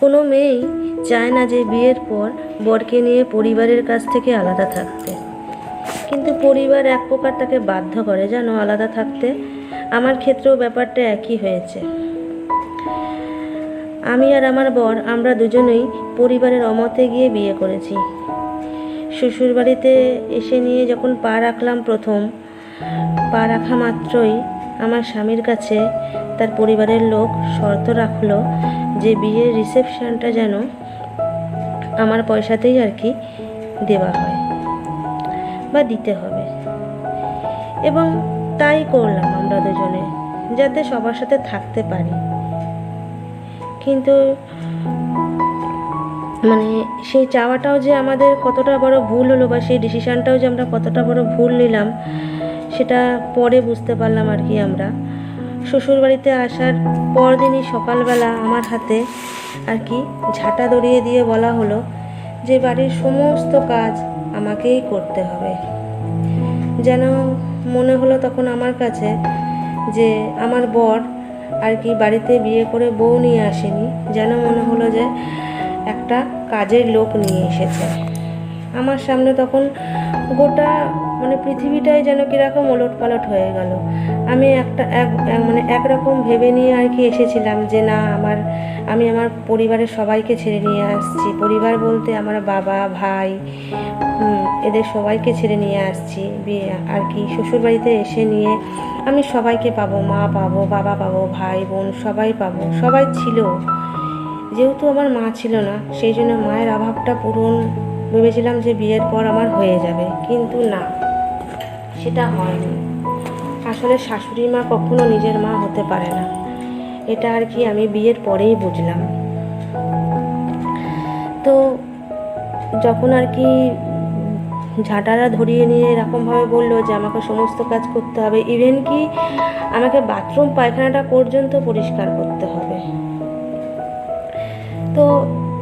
কোনো মেয়েই চায় না যে বিয়ের পর বরকে নিয়ে পরিবারের কাছ থেকে আলাদা থাকতে, কিন্তু পরিবার এক প্রকার তাকে বাধ্য করে যেন আলাদা থাকতে। আমার ক্ষেত্রেও ব্যাপারটা একই হয়েছে। আমি আর আমার বর আমরা দুজনেই পরিবারের অমতে গিয়ে বিয়ে করেছি। শ্বশুরবাড়িতে এসে নিয়ে যখন পা রাখলাম, প্রথম পা রাখা মাত্রই আমার স্বামীর কাছে তার পরিবারের লোক শর্ত রাখলো যে বিয়ের রিসেপশনটা যেন আমার পয়সাতেই আর কি দেওয়া হয় বা দিতে হবে। এবং তাই করলাম আমরা দুজনে, যাতে সবার সাথে থাকতে পারি। কিন্তু সেই চাওয়াটাও যে আমাদের কতটা বড় ভুল হলো, বা সেই ডিসিশানটাও যে আমরা কতটা বড় ভুল নিলাম, সেটা পরে বুঝতে পারলাম আর কি। আমরা শ্বশুরবাড়িতে আসার পরদিনই সকালবেলা আমার হাতে আর কি ঝাঁটা ধরিয়ে দিয়ে বলা হলো যে বাড়ির সমস্ত কাজ আমাকেই করতে হবে। যেন মনে হলো তখন আমার কাছে যে আমার বর আর কি বাড়িতে বিয়ে করে বউ নিয়ে আসেনি, যেন মনে হলো যে একটা কাজের লোক নিয়ে এসেছে। আমার সামনে তখন গোটা পৃথিবীটাই যেন কীরকম ওলটপালট হয়ে গেল। আমি একরকম ভেবে নিয়ে আর কি এসেছিলাম যে না, আমি আমার পরিবারের সবাইকে ছেড়ে নিয়ে আসছি। পরিবার বলতে আমার বাবা, ভাই, এদের সবাইকে ছেড়ে নিয়ে আসছি বিয়ে আর কি। শ্বশুরবাড়িতে এসে নিয়ে আমি সবাইকে পাবো, মা পাবো, বাবা পাবো, ভাই বোন সবাই পাবো, সবাই ছিল। যেহেতু আমার মা ছিল না, সেই জন্য মায়ের অভাবটা পূরণ ভেবেছিলাম যে বিয়ের পর আমার হয়ে যাবে, কিন্তু না, সেটা হয়নি। আসলে শাশুড়ি মা কখনো নিজের মা হতে পারে না, এটা আর কি আমি বিয়ের পরেই বুঝলাম। তো যখন আর কি ঝাঁটারা ধরিয়ে নিয়ে এরকমভাবে বললো যে আমাকে সমস্ত কাজ করতে হবে, ইভেন কি আমাকে বাথরুম পায়খানাটা পর্যন্ত পরিষ্কার করতে হবে। তো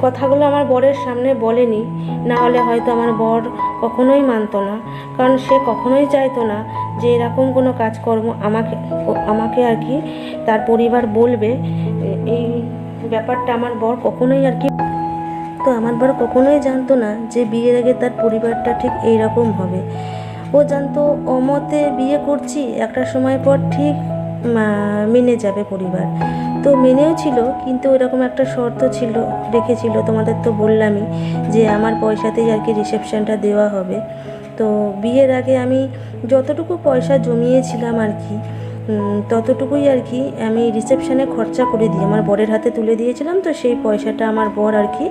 কথাগুলো আমার বরের সামনে বলেনি, না হলে হয়তো আমার বর কখনোই মানতো না, কারণ সে কখনোই চাইতো না যে এরকম কোনো কাজকর্ম আমাকে আর কি তার পরিবার বলবে। এই ব্যাপারটা আমার বর কখনোই আর কি, তো আমার বর কখনোই জানতো না যে বিয়ের আগে তার পরিবারটা ঠিক এইরকম হবে। ও জানতো অমতে বিয়ে করছি, একটা সময় পর ঠিক মেনে যাবে পরিবার। তো মেনেও ছিল, কিন্তু এরকম একটা শর্ত রেখেছিল, তোমাদের তো বললামই যে আমার পয়সাতেই আর কি রিসেপশনটা দেওয়া হবে। তো বিয়ের আগে আমি যতটুকু পয়সা জমিয়েছিলাম আর কি, ততটুকুই আর কি আমি রিসেপশনে খরচা করে দিয়ে আমার বরের হাতে তুলে দিয়েছিলাম। তো সেই পয়সাটা আমার বর আর কি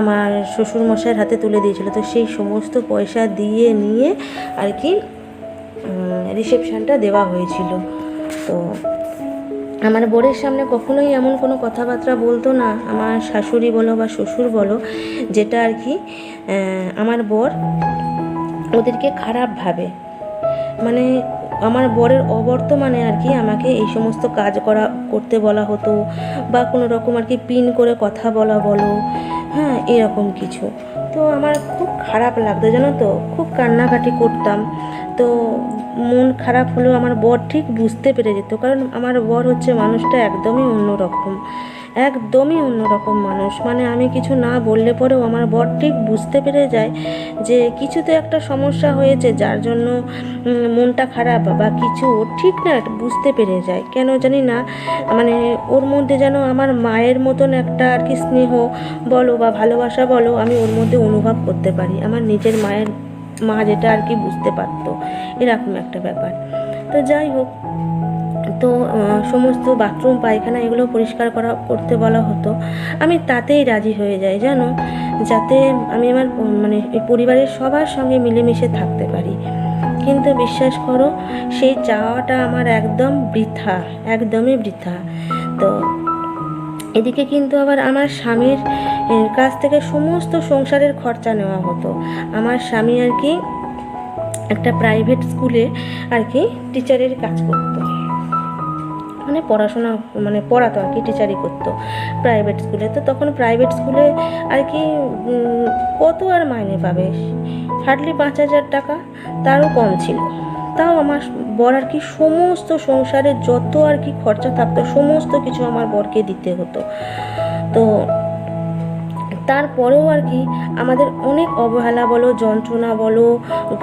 আমার শ্বশুরমশাইয়ের হাতে তুলে দিয়েছিল। তো সেই সমস্ত পয়সা দিয়ে নিয়ে আর কি রিসেপশনটা দেওয়া হয়েছিল। তো আমার বরের সামনে কখনোই এমন কোনো কথাবার্তা বলতো না আমার শাশুড়ি বলো বা শ্বশুর বলো, যেটা আর কি আমার বর ওদেরকে খারাপ ভাবে। আমার বরের অবর্তমানে আর কি আমাকে এই সমস্ত কাজ করতে বলা হতো, বা কোনো রকম আর কি পিন করে কথা বলো, হ্যাঁ, এরকম কিছু। তো আমার খুব খারাপ লাগতো, জানো তো, খুব কান্নাকাটি করতাম। তো মন খারাপ হলেও আমার বর ঠিক বুঝতে পেরে যেত, কারণ আমার বর হচ্ছে মানুষটা একদমই অন্যরকম মানুষ। আমি কিছু না বললে পরেও আমার বর ঠিক বুঝতে পেরে যায় যে কিছু তো একটা সমস্যা হয়েছে, যার জন্য মনটা খারাপ বা কিছু, ঠিক না, বুঝতে পেরে যায়। কেন জানি না, ওর মধ্যে যেন আমার মায়ের মতন একটা আর কি স্নেহ বলো বা ভালোবাসা বলো, আমি ওর মধ্যে অনুভব করতে পারি, আমার নিজের মা যেটা আর কি বুঝতে পারতো, এরকম একটা ব্যাপার। তো যাই হোক, তো সমস্ত বাথরুম পায়খানা এগুলো পরিষ্কার করতে বলা হতো। আমি তাতেই রাজি হয়ে যাই, জানো, যাতে আমি আমার এই পরিবারের সবার সঙ্গে মিলেমিশে থাকতে পারি। কিন্তু বিশ্বাস করো, সেই চাওয়াটা আমার একদমই বৃথা। তো এদিকে কিন্তু আবার আমার স্বামীর কাছ থেকে সমস্ত সংসারের খরচা নেওয়া হতো। আমার স্বামী আর কি একটা প্রাইভেট স্কুলে আর কি টিচারের কাজ করতো, পড়াশোনা পড়াতো আর কি, টিচারই করতো প্রাইভেট স্কুলে। তো তখন প্রাইভেট স্কুলে আর কি কত আর মাইনে পাবে, হার্ডলি 5,000 টাকা, তারও কম ছিল। তাও আমার বর আর কি সমস্ত সংসারের যত আর কি খরচা থাকতো সমস্ত কিছু আমার বরকে দিতে হতো। তো তারপরেও আর কি আমাদের অনেক অবহেলা বলো, যন্ত্রণা বলো,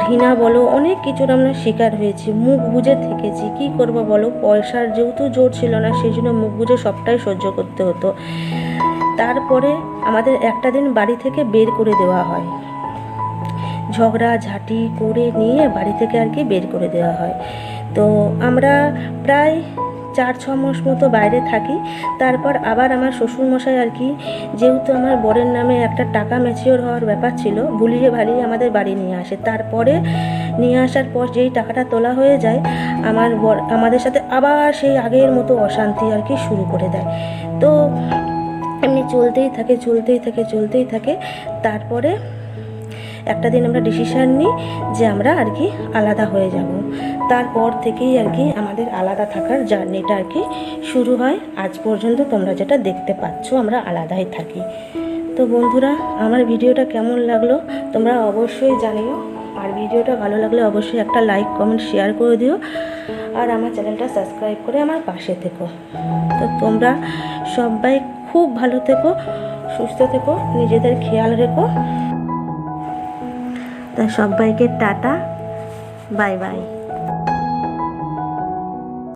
ঘৃণা বলো, অনেক কিছুর আমরা শিকার হয়েছি, মুখ বুজে থেকেছি। কি করব বলো, পয়সার যেহেতু জোর ছিল না, সেই জন্য মুখ বুজে সবটাই সহ্য করতে হতো। তারপরে আমাদের একটা দিন বাড়ি থেকে বের করে দেওয়া হয়, ঝগড়াঝাটি করে নিয়ে বাড়ি থেকে আর কি বের করে দেওয়া হয়। তো আমরা প্রায় 4-6 মাস মতো বাইরে থাকি। তারপর আবার আমার শ্বশুরমশাই আর কি, যেহেতু আমার বরের নামে একটা টাকা ম্যাচিওর হওয়ার ব্যাপার ছিল, ভুলিয়ে ভালিয়ে আমাদের বাড়ি নিয়ে আসে। তারপরে নিয়ে আসার পর যেই টাকাটা তোলা হয়ে যায়, আমার বর আমাদের সাথে আবার সেই আগের মতো অশান্তি আর কি শুরু করে দেয়। তো এমনি চলতেই থাকে। তারপরে একটা দিন আমরা ডিসিশান নিই যে আমরা আর কি আলাদা হয়ে যাব। তারপর থেকেই আর কি আমাদের আলাদা থাকার জার্নিটা আর কি শুরু হয়। আজ পর্যন্ত তোমরা যেটা দেখতে পাচ্ছ, আমরা আলাদাই থাকি। তো বন্ধুরা, আমার ভিডিওটা কেমন লাগলো তোমরা অবশ্যই জানিও। আর ভিডিওটা ভালো লাগলে অবশ্যই একটা লাইক, কমেন্ট, শেয়ার করে দিও। আর আমার চ্যানেলটা সাবস্ক্রাইব করে আমার পাশে থেকো। তো তোমরা সবাই খুব ভালো থেকো, সুস্থ থেকো, নিজেদের খেয়াল রেখো। তা সবাইকে টাটা, বাই বাই।